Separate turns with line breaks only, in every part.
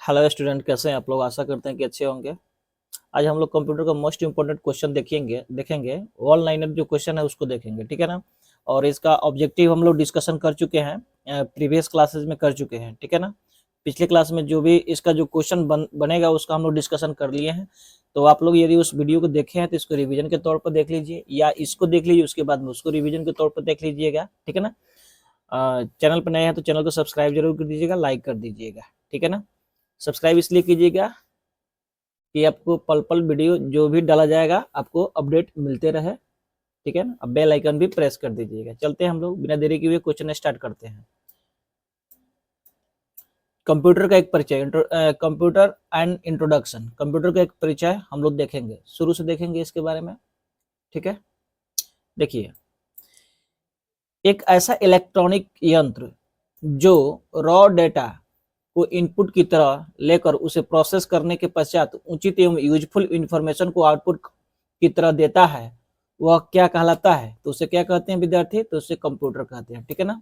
Hello student, कैसे हैं आप लोग। आशा करते हैं कि अच्छे होंगे। आज हम लोग कंप्यूटर का मोस्ट इंपॉर्टेंट क्वेश्चन देखेंगे ऑल लाइनर जो क्वेश्चन है उसको देखेंगे, ठीक है ना। और इसका ऑब्जेक्टिव हम लोग डिस्कशन कर चुके हैं, प्रीवियस क्लासेस में कर चुके हैं, ठीक है ना। पिछले क्लास में जो भी इसका जो क्वेश्चन बनेगा उसका हम लोग डिस्कशन कर लिए हैं। तो आप लोग यदि उस वीडियो को देखे हैं तो इसको रिविजन के तौर पर देख लीजिए, या इसको देख लीजिए उसके बाद में उसको रिविजन के तौर पर देख लीजिएगा, ठीक है ना। चैनल पर नए हैं तो चैनल को सब्सक्राइब जरूर कर दीजिएगा, लाइक कर दीजिएगा, ठीक है ना। सब्सक्राइब इसलिए कीजिएगा कि आपको पल पल वीडियो जो भी डाला जाएगा आपको अपडेट मिलते रहे, ठीक है ना। अब बेल आइकन भी प्रेस कर दीजिएगा। चलते हैं हम लोग बिना देरी किए क्वेश्चन स्टार्ट करते हैं। कंप्यूटर का एक परिचय, कंप्यूटर एंड इंट्रोडक्शन। कंप्यूटर का एक परिचय हम लोग देखेंगे, शुरू से देखेंगे इसके बारे में, ठीक है। देखिए, एक ऐसा इलेक्ट्रॉनिक यंत्र जो रॉ डेटा को इनपुट की तरह लेकर उसे प्रोसेस करने के पश्चात उचित एवं यूजफुल इंफॉर्मेशन को आउटपुट की तरह देता है, वह क्या कहलाता है। तो उसे क्या कहते हैं विद्यार्थी, तो उसे कंप्यूटर कहते हैं, ठीक है ना।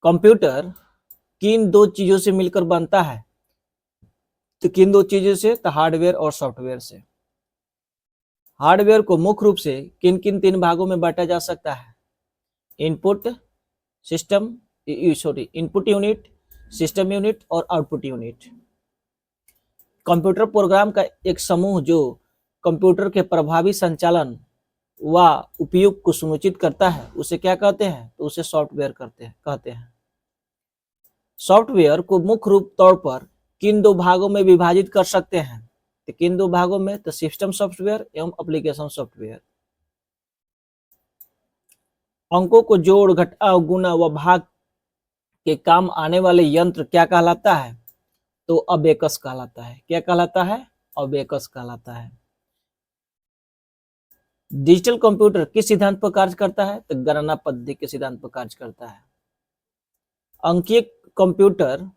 कंप्यूटर किन दो चीजों से मिलकर बनता है, तो किन दो चीजों से, तो हार्डवेयर और सॉफ्टवेयर से। हार्डवेयर को मुख्य रूप से किन किन तीन भागों में बांटा जा सकता है। Input system input unit, system unit और आउटपुट यूनिट। कंप्यूटर प्रोग्राम का एक समूह जो कंप्यूटर के प्रभावी संचालन व उपयोग को सुनिश्चित करता है उसे क्या कहते हैं, तो उसे सॉफ्टवेयर कहते हैं। सॉफ्टवेयर को मुख्य रूप तौर पर किन दो भागों में विभाजित कर सकते हैं, तो किन दो भागों में, तो सिस्टम सॉफ्टवेयर एवं एप्लीकेशन सॉफ्टवेयर। अंकों को जोड़ घटा गुणा व भाग के काम आने वाले यंत्र क्या कहलाता है, तो अबेकस कहलाता है। क्या कहलाता है, अबेकस कहलाता है। डिजिटल कंप्यूटर किस सिद्धांत पर कार्य करता है, तो गणना पद्धति के सिद्धांत पर कार्य करता है। अंकीय कंप्यूटर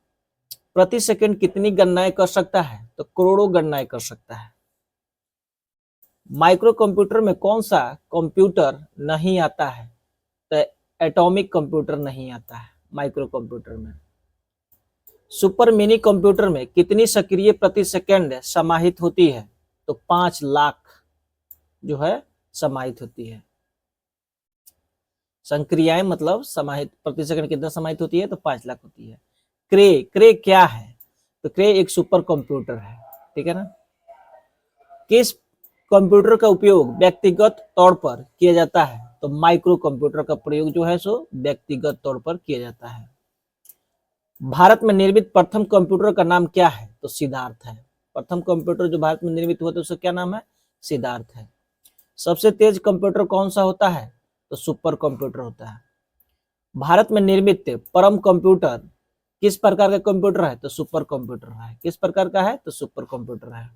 प्रति सेकंड कितनी गणनाएं कर सकता है, तो करोड़ों गणनाएं कर सकता है। माइक्रो कंप्यूटर में कौन सा कंप्यूटर नहीं आता है, तो एटॉमिक कंप्यूटर नहीं आता है माइक्रो कंप्यूटर में। सुपर मिनी कंप्यूटर में कितनी सक्रिय प्रति सेकंड समाहित होती है, तो 5 लाख जो है समाहित होती है। संक्रियाएं मतलब समाहित प्रति सेकंड कितना समाहित होती है, तो 5 लाख होती है। क्रे क्या है, तो क्रे एक सुपर कंप्यूटर है, ठीक है ना। किस कंप्यूटर का उपयोग व्यक्तिगत तौर पर किया जाता है, तो माइक्रो कंप्यूटर का प्रयोग जो है सो व्यक्तिगत तौर पर किया जाता है। भारत में निर्मित प्रथम कंप्यूटर का नाम क्या है, तो सिद्धार्थ है। प्रथम कंप्यूटर जो भारत में निर्मित हुआ था उसका क्या नाम है, सिद्धार्थ है। सबसे तेज कंप्यूटर कौन सा होता है, तो सुपर कंप्यूटर होता है। भारत में निर्मित परम कंप्यूटर किस प्रकार का कंप्यूटर है, तो सुपर कंप्यूटर है। किस प्रकार का है, तो सुपर कंप्यूटर है।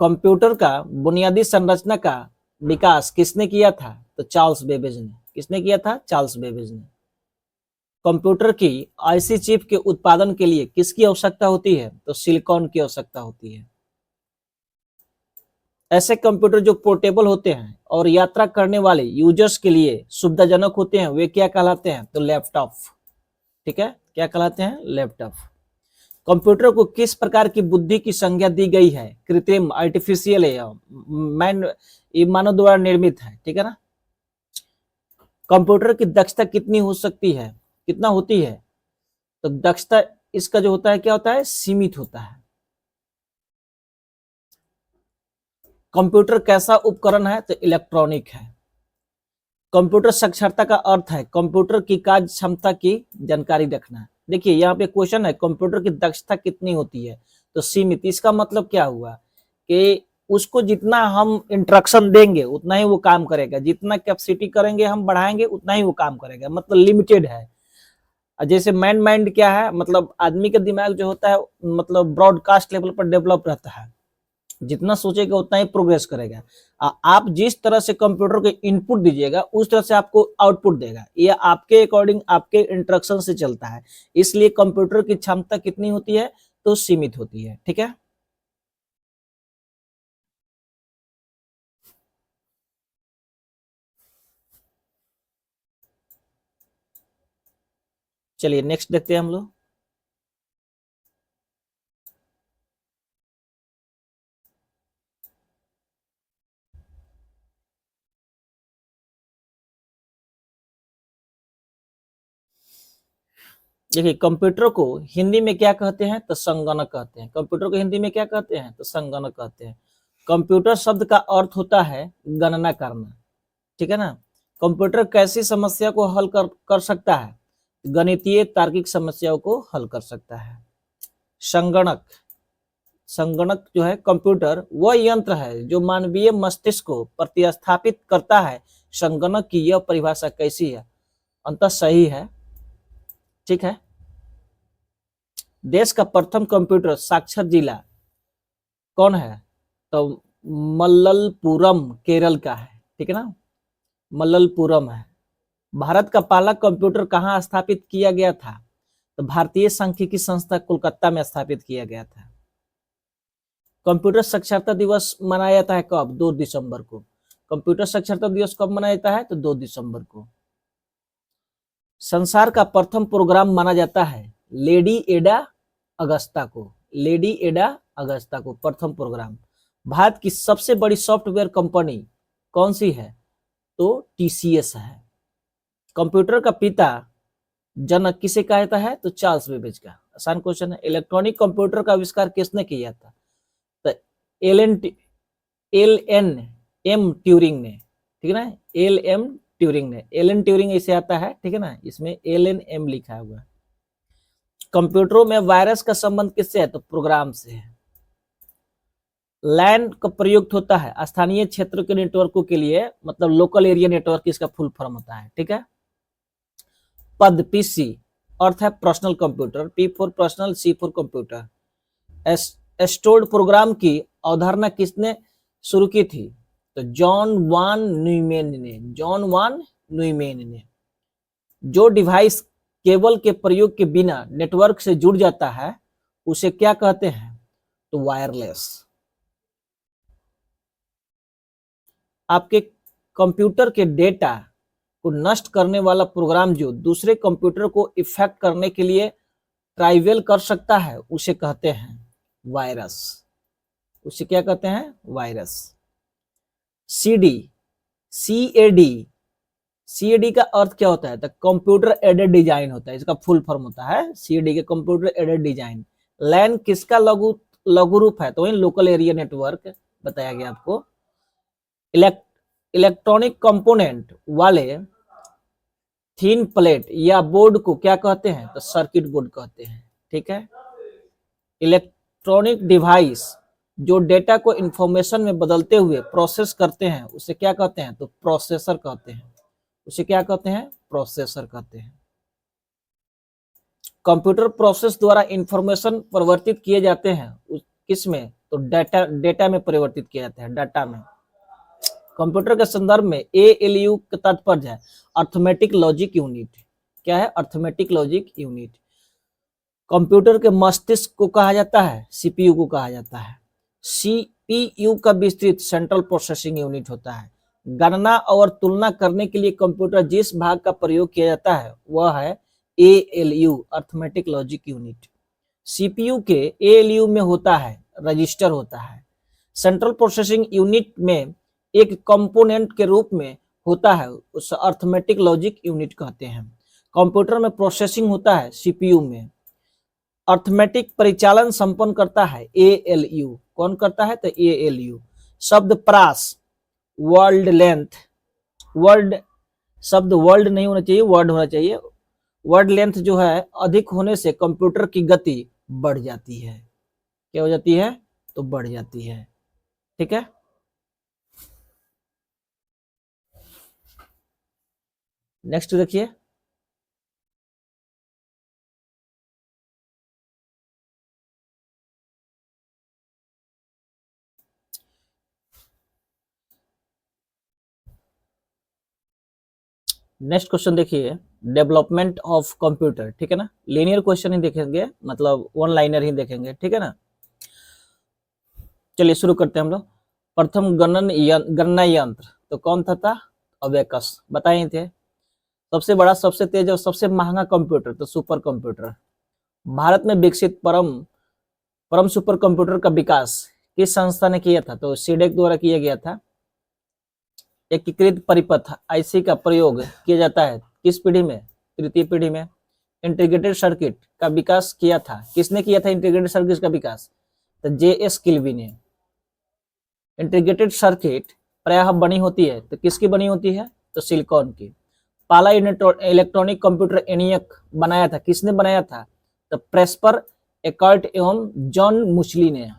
कंप्यूटर का बुनियादी संरचना का विकास किसने किया था, तो चार्ल्स बेबेज ने। किसने किया था, चार्ल्स बेबेज ने। कंप्यूटर की आईसी चिप के उत्पादन के लिए किसकी आवश्यकता होती है, तो सिलिकॉन की आवश्यकता होती है। ऐसे कंप्यूटर जो पोर्टेबल होते हैं और यात्रा करने वाले यूजर्स के लिए सुविधाजनक होते हैं वे क्या कहलाते हैं, तो लैपटॉप, ठीक है। क्या कहलाते हैं, लैपटॉप। कंप्यूटर को किस प्रकार की बुद्धि की संज्ञा दी गई है, कृत्रिम, आर्टिफिशियल या मानव द्वारा निर्मित है, ठीक है ना। कंप्यूटर की दक्षता कितनी हो सकती है, कितना होती है, तो दक्षता इसका जो होता है क्या होता है, सीमित होता है। कंप्यूटर कैसा उपकरण है, तो इलेक्ट्रॉनिक है। कंप्यूटर साक्षरता का अर्थ है कंप्यूटर की कार्य क्षमता की जानकारी रखना। देखिए यहाँ पे क्वेश्चन है कंप्यूटर की दक्षता कितनी होती है, तो सीमित। इसका मतलब क्या हुआ कि उसको जितना हम इंस्ट्रक्शन देंगे उतना ही वो काम करेगा, जितना कैपेसिटी करेंगे हम बढ़ाएंगे उतना ही वो काम करेगा, मतलब लिमिटेड है। जैसे मैन माइंड क्या है, मतलब आदमी का दिमाग जो होता है मतलब ब्रॉडकास्ट लेवल पर डेवलप रहता है, जितना सोचेगा उतना ही प्रोग्रेस करेगा। आप जिस तरह से कंप्यूटर को इनपुट दीजिएगा उस तरह से आपको आउटपुट देगा, ये आपके अकॉर्डिंग आपके इंस्ट्रक्शन से चलता है। इसलिए कंप्यूटर की क्षमता कितनी होती है, तो सीमित होती है, ठीक है। चलिए नेक्स्ट देखते हैं हम लोग। देखिए कंप्यूटर को हिंदी में क्या कहते हैं, तो संगणक कहते हैं। कंप्यूटर को हिंदी में क्या कहते हैं, तो संगणक कहते हैं। कंप्यूटर शब्द का अर्थ होता है गणना करना, ठीक है ना। कंप्यूटर कैसी समस्या को हल कर सकता है, गणितीय तार्किक समस्याओं को हल कर सकता है। संगणक, संगणक जो है कंप्यूटर वह यंत्र है जो मानवीय मस्तिष्क को प्रतिस्थापित करता है। संगणक की यह परिभाषा कैसी है, अंततः सही है, ठीक है। देश का प्रथम कंप्यूटर साक्षर जिला कौन है, तो मल्लपुरम केरल का है, ठीक है ना, मल्लपुरम है। भारत का पहला कंप्यूटर कहाँ स्थापित किया गया था, तो भारतीय सांख्यिकी संस्था कोलकाता में स्थापित किया गया था। कंप्यूटर साक्षरता दिवस मनाया जाता है कब, 2 दिसंबर को। कंप्यूटर साक्षरता दिवस कब मनाया जाता है, तो 2 दिसंबर को। संसार का प्रथम प्रोग्राम माना जाता है लेडी एडा अगस्ता को, लेडी एडा अगस्ता को प्रथम प्रोग्राम। भारत की सबसे बड़ी सॉफ्टवेयर कंपनी कौन सी है, तो टीसीएस है। कंप्यूटर का पिता जनक किसे कहा जाता है, तो चार्ल्स बेबेज का। आसान क्वेश्चन है। इलेक्ट्रॉनिक कंप्यूटर का आविष्कार किसने किया था, तो एल एन एम ट्यूरिंग ने, ठीक है ना, एल एम ट्यूरिंग ने। एल एन ट्यूरिंग ऐसे आता है, ठीक है ना, इसमें एल एन एम लिखा हुआ है। कंप्यूटरों में वायरस का संबंध किससे है, तो प्रोग्राम से है। लैन का प्रयुक्त होता है स्थानीय क्षेत्र के नेटवर्कों के लिए, मतलब लोकल एरिया नेटवर्क इसका फुल फॉर्म होता है, ठीक है। पद पीसी अर्थ है personal computer, P for personal, C for computer. Stored program की अवधारणा किसने शुरू की थी, तो जॉन वान न्यूमैन ने, जॉन वान न्यूमैन ने। जो डिवाइस केबल के प्रयोग के बिना नेटवर्क से जुड़ जाता है उसे क्या कहते हैं, तो वायरलेस। आपके कंप्यूटर के डेटा को नष्ट करने वाला प्रोग्राम जो दूसरे कंप्यूटर को इफेक्ट करने के लिए ट्राइवेल कर सकता है उसे कहते हैं वायरस, उसे क्या कहते हैं, वायरस। सीडी, सीएडी, सीएडी का अर्थ क्या होता है, तो कंप्यूटर एडेड डिजाइन होता है, इसका फुल फॉर्म होता है सीएडी के, कंप्यूटर एडेड डिजाइन। लैन किसका लघु रूप है, तो वही लोकल एरिया नेटवर्क बताया गया आपको। इलेक्ट्रॉनिक कंपोनेंट वाले थीन प्लेट या बोर्ड को क्या कहते हैं, तो सर्किट बोर्ड कहते हैं, ठीक है। इलेक्ट्रॉनिक डिवाइस जो डेटा को इंफॉर्मेशन में बदलते हुए प्रोसेस करते हैं उसे क्या कहते हैं, तो प्रोसेसर कहते हैं, उसे क्या कहते हैं, प्रोसेसर कहते हैं। कंप्यूटर प्रोसेस द्वारा इंफॉर्मेशन परिवर्तित किए जाते हैं किसमें, तो डेटा में परिवर्तित किया जाता है, डाटा में। कंप्यूटर के संदर्भ में एएलयू का तात्पर्य है अर्थमेटिक लॉजिक यूनिट। क्या है, अर्थमेटिक लॉजिक यूनिट। कंप्यूटर के मस्तिष्क को कहा जाता है सीपीयू को कहा जाता है। सीपीयू का विस्तृत सेंट्रल प्रोसेसिंग यूनिट होता है। गणना और तुलना करने के लिए कंप्यूटर जिस भाग का प्रयोग किया जाता है वह है ALU, arithmetic logic unit. CPU के एएलयू में होता है रजिस्टर होता है। सेंट्रल प्रोसेसिंग यूनिट में एक कंपोनेंट के रूप में होता है, उस अर्थमेटिक लॉजिक यूनिट कहते हैं। कंप्यूटर में प्रोसेसिंग होता है सीपीयू में। अर्थमेटिक परिचालन संपन्न करता है एएलयू। कौन करता है, तो एएलयू। शब्द प्रास, वर्ड लेंथ, वर्ड शब्द वर्ड नहीं होना चाहिए, वर्ड होना चाहिए। वर्ड लेंथ जो है अधिक होने से कंप्यूटर की गति बढ़ जाती है। क्या हो जाती है, तो बढ़ जाती है, ठीक है। नेक्स्ट देखिए, नेक्स्ट क्वेश्चन देखिए, डेवलपमेंट ऑफ कंप्यूटर, ठीक है ना। लीनियर क्वेश्चन ही देखेंगे, मतलब वन लाइनर ही देखेंगे, ठीक है ना। चलिए शुरू करते हैं हम लोग। प्रथम गणना यंत्र तो कौन था, अबेकस बताए थे। सबसे बड़ा, सबसे तेज और सबसे महंगा कंप्यूटर तो सुपर कंप्यूटर। भारत में विकसित परम सुपर कंप्यूटर का विकास किस संस्था ने किया था? तो सीडेक द्वारा किया गया था। एकीकृत परिपथ आईसी का प्रयोग किया जाता है किस पीढ़ी में? तृतीय पीढ़ी में। इंटीग्रेटेड सर्किट का विकास किया था, किसने किया था इंटीग्रेटेड सर्किट का विकास? तो जेएस किल्वी ने। इंटीग्रेटेड सर्किट प्रायः बनी होती है तो किसकी बनी होती है? तो सिलिकॉन की। पहला इलेक्ट्रॉनिक कंप्यूटर एनियक बनाया था, किसने बनाया था? तो प्रेस्पर एकर्ट एवं जॉन मुचली ने।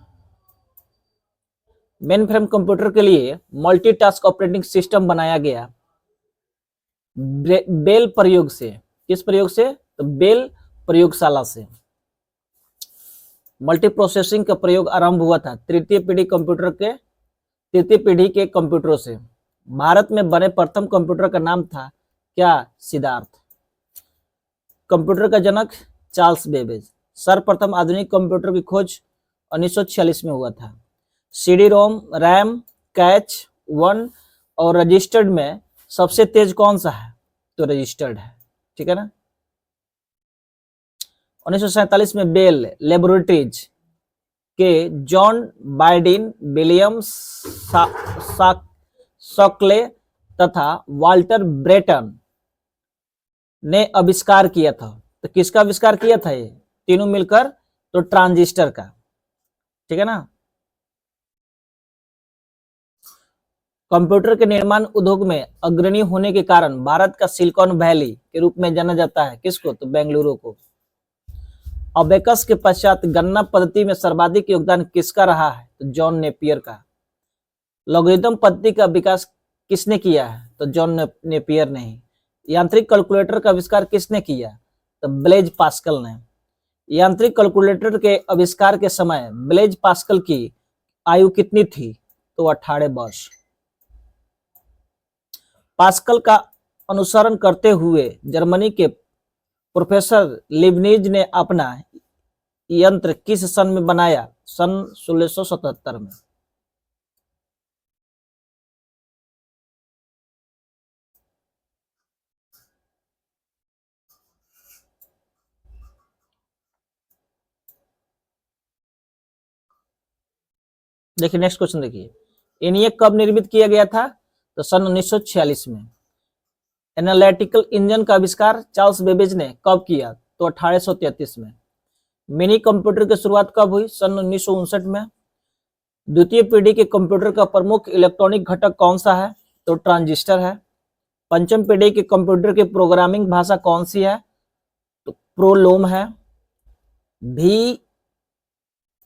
मेन फ्रेम कंप्यूटर के लिए मल्टीटास्क ऑपरेटिंग सिस्टम बनाया गया बेल प्रयोग से। किस प्रयोग से? तो बेल प्रयोगशाला से। मल्टी प्रोसेसिंग का प्रयोग आरंभ हुआ था तृतीय पीढ़ी के कंप्यूटरों से। भारत में बने प्रथम कंप्यूटर का नाम था क्या? सिद्धार्थ। कंप्यूटर का जनक चार्ल्स बेबेज। सर्वप्रथम आधुनिक कंप्यूटर की खोज 1946 में हुआ था। सीडी रोम, रैम, कैच 1 और रजिस्टर्ड में सबसे तेज कौन सा है? तो रजिस्टर्ड है, ठीक है ना। 1947 में बेल लेबोरेटरीज के जॉन बाइडिन, विलियम शॉकले तथा वाल्टर ब्रेटन ने आविष्कार किया था। तो किसका आविष्कार किया था ये तीनों मिलकर? तो ट्रांजिस्टर का, ठीक है ना। कंप्यूटर के निर्माण उद्योग में अग्रणी होने के कारण भारत का सिलिकॉन वैली के रूप में जाना जाता है किसको? तो बेंगलुरु को। अबेकस के पश्चात गणना पद्धति में सर्वाधिक योगदान किसका रहा है? तो जॉन नेपियर का। लॉगरिथम पद्धति का विकास किसने किया है? तो जॉन नेपियर ने ही। यांत्रिक कैलकुलेटर का आविष्कार किसने किया? तो ब्लेज पास्कल ने। यांत्रिक कैलकुलेटर के आविष्कार के समय ब्लेज पास्कल की आयु कितनी थी? तो 18 वर्ष। पास्कल का अनुसरण करते हुए जर्मनी के प्रोफेसर लिबनिज ने अपना यंत्र किस सन में बनाया? सन 1677 में। देखिए नेक्स्ट क्वेश्चन देखिए, एनियक कब निर्मित किया गया था? तो सन 1946 में। एनालिटिकल इंजन का आविष्कार चार्ल्स बेबेज ने कब किया? तो 1833 में। मिनी कंप्यूटर की शुरुआत कब हुई? सन 1959 में। द्वितीय पीढ़ी के कंप्यूटर का प्रमुख इलेक्ट्रॉनिक घटक कौन सा है? तो ट्रांजिस्टर है। पंचम पीढ़ी के कंप्यूटर की प्रोग्रामिंग भाषा कौन सी है? तो प्रोलोम है।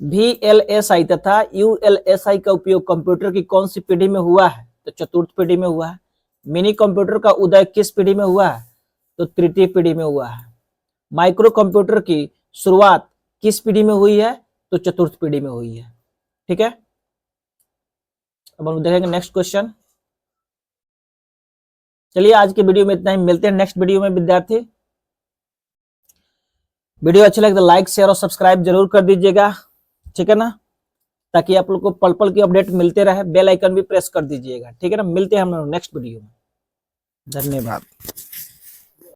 VLSI तथा ULSI का उपयोग कंप्यूटर की कौन सी पीढ़ी में हुआ है? तो चतुर्थ पीढ़ी में हुआ है। मिनी कंप्यूटर का उदय किस पीढ़ी में हुआ है? तो तृतीय पीढ़ी में हुआ है। माइक्रो कंप्यूटर की शुरुआत किस पीढ़ी में हुई है? तो चतुर्थ पीढ़ी में हुई है, ठीक है। अब हम देखेंगे नेक्स्ट क्वेश्चन। चलिए आज के वीडियो में इतना ही, मिलते हैं नेक्स्ट वीडियो में विद्यार्थी। वीडियो अच्छा लगे तो लाइक, शेयर और सब्सक्राइब जरूर कर दीजिएगा, ठीक है ना, ताकि आप लोग को पल पल की अपडेट मिलते रहे। बेल आइकन भी प्रेस कर दीजिएगा, ठीक है ना। मिलते हैं हम लोग नेक्स्ट वीडियो में। धन्यवाद।